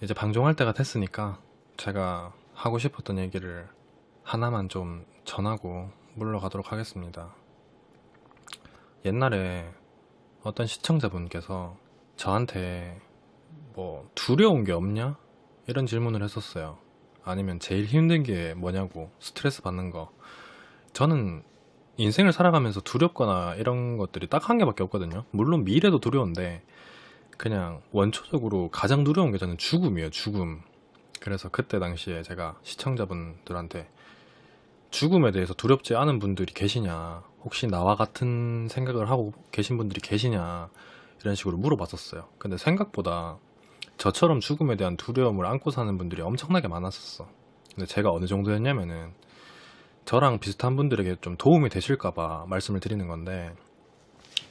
이제 방종할 때가 됐으니까 제가 하고 싶었던 얘기를 하나만 좀 전하고 물러가도록 하겠습니다. 옛날에 어떤 시청자분께서 저한테 뭐 두려운 게 없냐? 이런 질문을 했었어요. 아니면 제일 힘든 게 뭐냐고, 스트레스 받는 거. 저는 인생을 살아가면서 두렵거나 이런 것들이 딱 한 개밖에 없거든요. 물론 미래도 두려운데 그냥 원초적으로 가장 두려운 게 저는 죽음이에요. 죽음. 그래서 그때 당시에 제가 시청자분들한테 죽음에 대해서 두렵지 않은 분들이 계시냐, 혹시 나와 같은 생각을 하고 계신 분들이 계시냐, 이런 식으로 물어봤었어요. 근데 생각보다 저처럼 죽음에 대한 두려움을 안고 사는 분들이 엄청나게 많았었어. 근데 제가 어느 정도였냐면은 저랑 비슷한 분들에게 좀 도움이 되실까봐 말씀을 드리는 건데,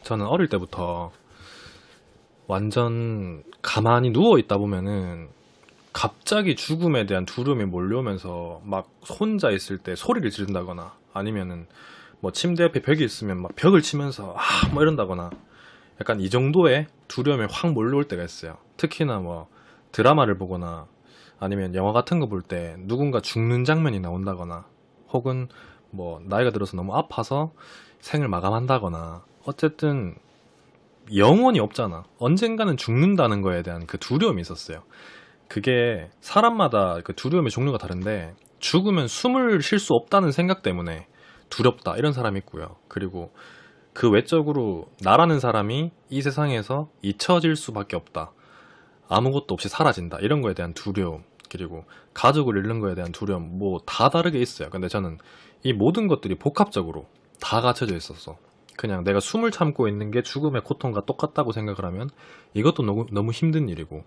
저는 어릴 때부터 완전 가만히 누워있다 보면은 갑자기 죽음에 대한 두려움이 몰려오면서 막 혼자 있을 때 소리를 지른다거나, 아니면은 뭐 침대 옆에 벽이 있으면 막 벽을 치면서 뭐 이런다거나, 약간 이 정도의 두려움이 확 몰려올 때가 있어요. 특히나 뭐 드라마를 보거나 아니면 영화 같은 거 볼 때 누군가 죽는 장면이 나온다거나, 혹은 뭐 나이가 들어서 너무 아파서 생을 마감한다거나, 어쨌든 영원이 없잖아. 언젠가는 죽는다는 거에 대한 그 두려움이 있었어요. 그게 사람마다 그 두려움의 종류가 다른데, 죽으면 숨을 쉴 수 없다는 생각 때문에 두렵다 이런 사람이 있고요. 그리고 그 외적으로 나라는 사람이 이 세상에서 잊혀질 수밖에 없다, 아무것도 없이 사라진다, 이런 거에 대한 두려움, 그리고 가족을 잃는 거에 대한 두려움, 뭐 다 다르게 있어요. 근데 저는 이 모든 것들이 복합적으로 다 갖춰져 있었어. 그냥 내가 숨을 참고 있는 게 죽음의 고통과 똑같다고 생각을 하면 이것도 너무 힘든 일이고,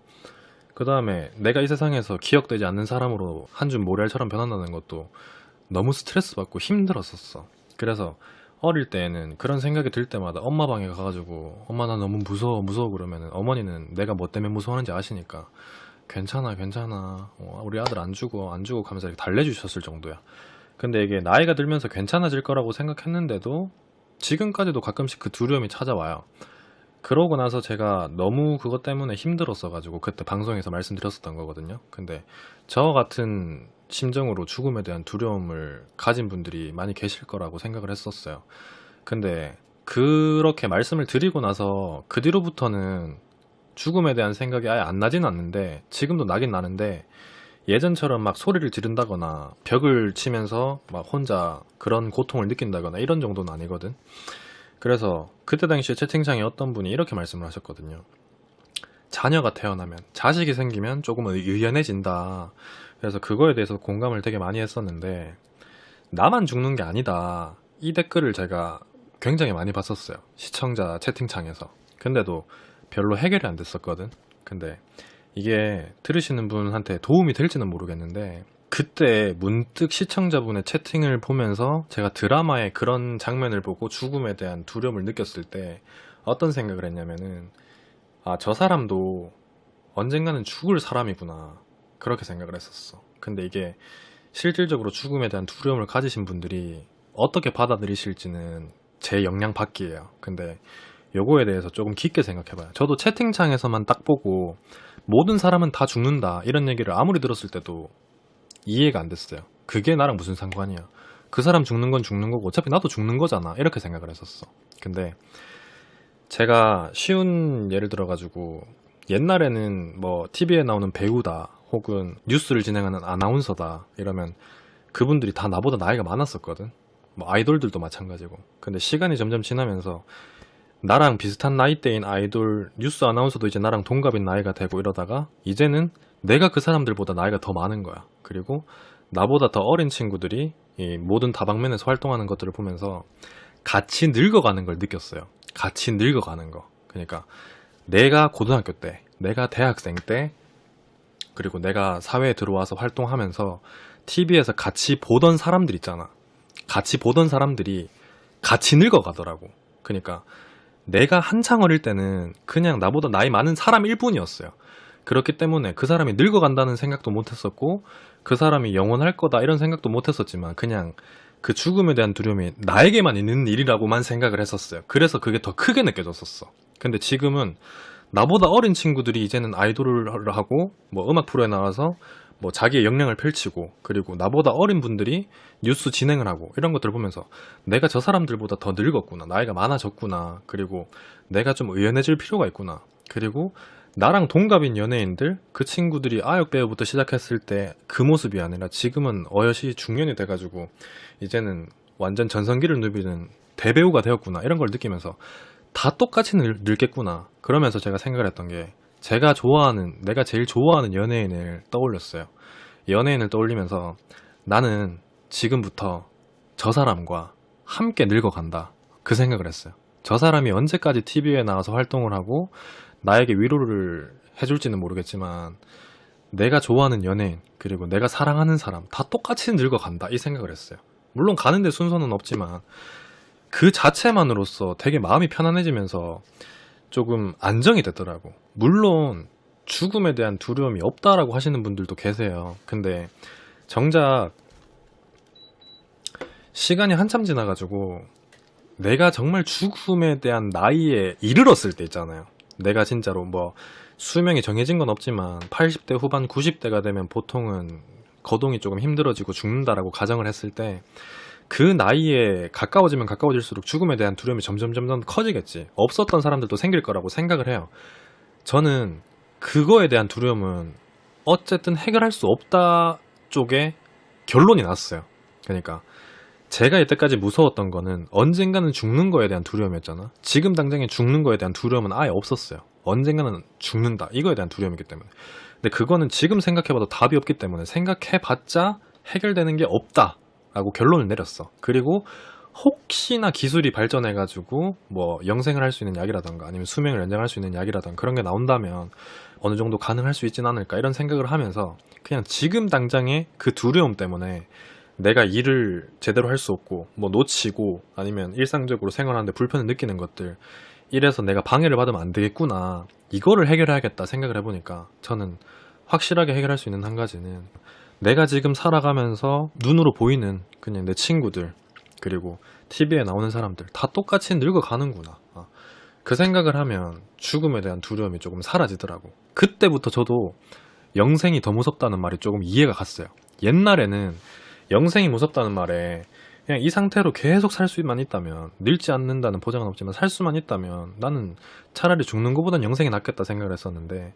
그 다음에 내가 이 세상에서 기억되지 않는 사람으로 한 줌 모래알처럼 변한다는 것도 너무 스트레스 받고 힘들었었어. 그래서 어릴 때에는 그런 생각이 들 때마다 엄마 방에 가가지고, 엄마 나 너무 무서워 무서워 그러면은, 어머니는 내가 뭐 때문에 무서워하는지 아시니까 괜찮아 괜찮아, 우리 아들 안 죽어 안 죽어 하면서 이렇게 달래주셨을 정도야. 근데 이게 나이가 들면서 괜찮아질 거라고 생각했는데도 지금까지도 가끔씩 그 두려움이 찾아와요. 그러고 나서 제가 너무 그것 때문에 힘들었어가지고 그때 방송에서 말씀드렸었던 거거든요. 근데 저 같은 심정으로 죽음에 대한 두려움을 가진 분들이 많이 계실 거라고 생각을 했었어요. 근데 그렇게 말씀을 드리고 나서 그 뒤로부터는 죽음에 대한 생각이 아예 안 나진 않는데, 지금도 나긴 나는데 예전처럼 막 소리를 지른다거나 벽을 치면서 막 혼자 그런 고통을 느낀다거나 이런 정도는 아니거든. 그래서 그때 당시에 채팅창에 어떤 분이 이렇게 말씀을 하셨거든요. 자녀가 태어나면, 자식이 생기면 조금 의연해진다. 그래서 그거에 대해서 공감을 되게 많이 했었는데, 나만 죽는 게 아니다, 이 댓글을 제가 굉장히 많이 봤었어요. 시청자 채팅창에서. 근데도 별로 해결이 안 됐었거든. 근데 이게 들으시는 분한테 도움이 될지는 모르겠는데, 그때 문득 시청자분의 채팅을 보면서 제가 드라마의 그런 장면을 보고 죽음에 대한 두려움을 느꼈을 때 어떤 생각을 했냐면은, 아, 저 사람도 언젠가는 죽을 사람이구나, 그렇게 생각을 했었어. 근데 이게 실질적으로 죽음에 대한 두려움을 가지신 분들이 어떻게 받아들이실지는 제 역량 밖이에요. 근데 요거에 대해서 조금 깊게 생각해봐요. 저도 채팅창에서만 딱 보고 모든 사람은 다 죽는다 이런 얘기를 아무리 들었을 때도 이해가 안 됐어요. 그게 나랑 무슨 상관이야, 그 사람 죽는 건 죽는 거고 어차피 나도 죽는 거잖아, 이렇게 생각을 했었어. 근데 제가 쉬운 예를 들어가지고, 옛날에는 뭐 TV에 나오는 배우다, 혹은 뉴스를 진행하는 아나운서다 이러면 그분들이 다 나보다 나이가 많았었거든. 뭐 아이돌들도 마찬가지고. 근데 시간이 점점 지나면서 나랑 비슷한 나이대인 아이돌, 뉴스 아나운서도 이제 나랑 동갑인 나이가 되고 이러다가 이제는 내가 그 사람들보다 나이가 더 많은 거야. 그리고 나보다 더 어린 친구들이 이 모든 다방면에서 활동하는 것들을 보면서 같이 늙어가는 걸 느꼈어요. 같이 늙어가는 거. 그러니까 내가 고등학교 때, 내가 대학생 때, 그리고 내가 사회에 들어와서 활동하면서 TV에서 같이 보던 사람들 있잖아. 같이 보던 사람들이 같이 늙어가더라고. 그러니까 내가 한창 어릴 때는 그냥 나보다 나이 많은 사람일 뿐이었어요. 그렇기 때문에 그 사람이 늙어간다는 생각도 못했었고, 그 사람이 영원할 거다 이런 생각도 못했었지만, 그냥 그 죽음에 대한 두려움이 나에게만 있는 일이라고만 생각을 했었어요. 그래서 그게 더 크게 느껴졌었어. 근데 지금은 나보다 어린 친구들이 이제는 아이돌을 하고 뭐 음악 프로에 나와서 뭐 자기의 역량을 펼치고, 그리고 나보다 어린 분들이 뉴스 진행을 하고, 이런 것들을 보면서 내가 저 사람들보다 더 늙었구나, 나이가 많아졌구나, 그리고 내가 좀 의연해질 필요가 있구나, 그리고 나랑 동갑인 연예인들, 그 친구들이 아역 배우부터 시작했을 때 그 모습이 아니라 지금은 어여시 중년이 돼가지고 이제는 완전 전성기를 누비는 대배우가 되었구나, 이런 걸 느끼면서 다 똑같이 늙겠구나. 그러면서 제가 생각을 했던 게, 내가 제일 좋아하는 연예인을 떠올렸어요. 연예인을 떠올리면서 나는 지금부터 저 사람과 함께 늙어간다, 그 생각을 했어요. 저 사람이 언제까지 TV에 나와서 활동을 하고 나에게 위로를 해줄지는 모르겠지만 내가 좋아하는 연예인, 그리고 내가 사랑하는 사람 다 똑같이 늙어간다, 이 생각을 했어요. 물론 가는데 순서는 없지만 그 자체만으로서 되게 마음이 편안해지면서 조금 안정이 되더라고. 물론 죽음에 대한 두려움이 없다라고 하시는 분들도 계세요. 근데 정작 시간이 한참 지나가지고 내가 정말 죽음에 대한 나이에 이르렀을 때 있잖아요. 내가 진짜로 뭐 수명이 정해진 건 없지만 80대 후반 90대가 되면 보통은 거동이 조금 힘들어지고 죽는다라고 가정을 했을 때, 그 나이에 가까워지면 가까워질수록 죽음에 대한 두려움이 점점 커지겠지. 없었던 사람들도 생길 거라고 생각을 해요. 저는 그거에 대한 두려움은 어쨌든 해결할 수 없다 쪽에 결론이 났어요. 그러니까 제가 이때까지 무서웠던 거는 언젠가는 죽는 거에 대한 두려움이었잖아. 지금 당장에 죽는 거에 대한 두려움은 아예 없었어요. 언젠가는 죽는다, 이거에 대한 두려움이기 때문에. 근데 그거는 지금 생각해봐도 답이 없기 때문에 생각해봤자 해결되는 게 없다 라고 결론을 내렸어. 그리고 혹시나 기술이 발전해가지고 뭐 영생을 할 수 있는 약이라던가 아니면 수명을 연장할 수 있는 약이라던가 그런 게 나온다면 어느 정도 가능할 수 있진 않을까, 이런 생각을 하면서 그냥 지금 당장의 그 두려움 때문에 내가 일을 제대로 할 수 없고 뭐 놓치고 아니면 일상적으로 생활하는데 불편을 느끼는 것들, 이래서 내가 방해를 받으면 안 되겠구나, 이거를 해결해야겠다 생각을 해보니까 저는 확실하게 해결할 수 있는 한 가지는 내가 지금 살아가면서 눈으로 보이는 그냥 내 친구들, 그리고 TV에 나오는 사람들 다 똑같이 늙어가는구나, 그 생각을 하면 죽음에 대한 두려움이 조금 사라지더라고. 그때부터 저도 영생이 더 무섭다는 말이 조금 이해가 갔어요. 옛날에는 영생이 무섭다는 말에 그냥 이 상태로 계속 살 수만 있다면, 늙지 않는다는 보장은 없지만 살 수만 있다면 나는 차라리 죽는 것보단 영생이 낫겠다 생각을 했었는데,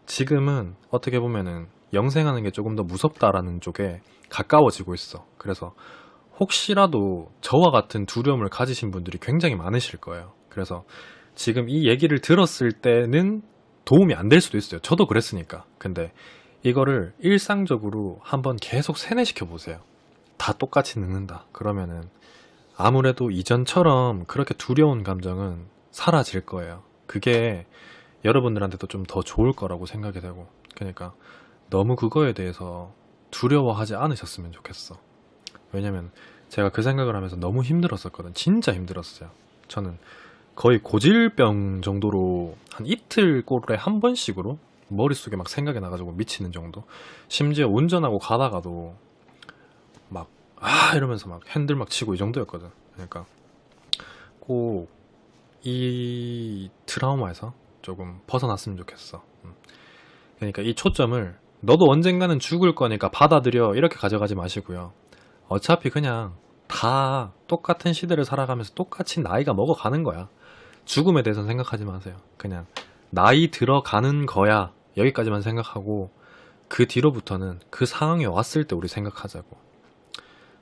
지금은 어떻게 보면은 영생하는 게 조금 더 무섭다라는 쪽에 가까워지고 있어. 그래서 혹시라도 저와 같은 두려움을 가지신 분들이 굉장히 많으실 거예요. 그래서 지금 이 얘기를 들었을 때는 도움이 안 될 수도 있어요. 저도 그랬으니까. 근데 이거를 일상적으로 한번 계속 세뇌시켜 보세요. 다 똑같이 늙는다. 그러면은 아무래도 이전처럼 그렇게 두려운 감정은 사라질 거예요. 그게 여러분들한테도 좀 더 좋을 거라고 생각이 되고, 그러니까 너무 그거에 대해서 두려워하지 않으셨으면 좋겠어. 왜냐면 제가 그 생각을 하면서 너무 힘들었었거든. 진짜 힘들었어요. 저는 거의 고질병 정도로 한 이틀 꼴에 한 번씩으로 머릿속에 막 생각이 나가지고 미치는 정도. 심지어 운전하고 가다가도 막 이러면서 막 핸들 막 치고 이 정도였거든. 그러니까 꼭 이 트라우마에서 조금 벗어났으면 좋겠어. 그러니까 이 초점을 너도 언젠가는 죽을 거니까 받아들여, 이렇게 가져가지 마시고요. 어차피 그냥 다 똑같은 시대를 살아가면서 똑같이 나이가 먹어가는 거야. 죽음에 대해서는 생각하지 마세요. 그냥 나이 들어가는 거야, 여기까지만 생각하고 그 뒤로부터는 그 상황이 왔을 때 우리 생각하자고.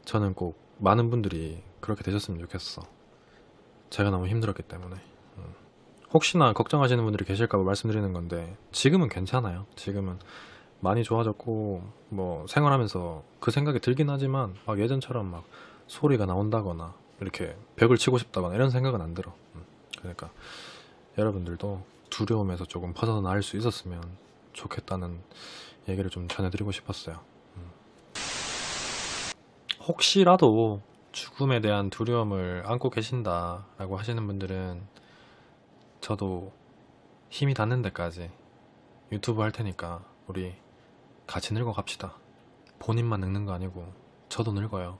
저는 꼭 많은 분들이 그렇게 되셨으면 좋겠어. 제가 너무 힘들었기 때문에. 혹시나 걱정하시는 분들이 계실까 봐 말씀드리는 건데, 지금은 괜찮아요. 지금은 많이 좋아졌고 뭐 생활하면서 그 생각이 들긴 하지만 막 예전처럼 막 소리가 나온다거나 이렇게 벽을 치고 싶다거나 이런 생각은 안 들어. 그러니까 여러분들도 두려움에서 조금 벗어날 수 있었으면 좋겠다는 얘기를 좀 전해드리고 싶었어요. 혹시라도 죽음에 대한 두려움을 안고 계신다라고 하시는 분들은 저도 힘이 닿는 데까지 유튜브 할 테니까 우리 같이 늙어 갑시다. 본인만 늙는 거 아니고 저도 늙어요.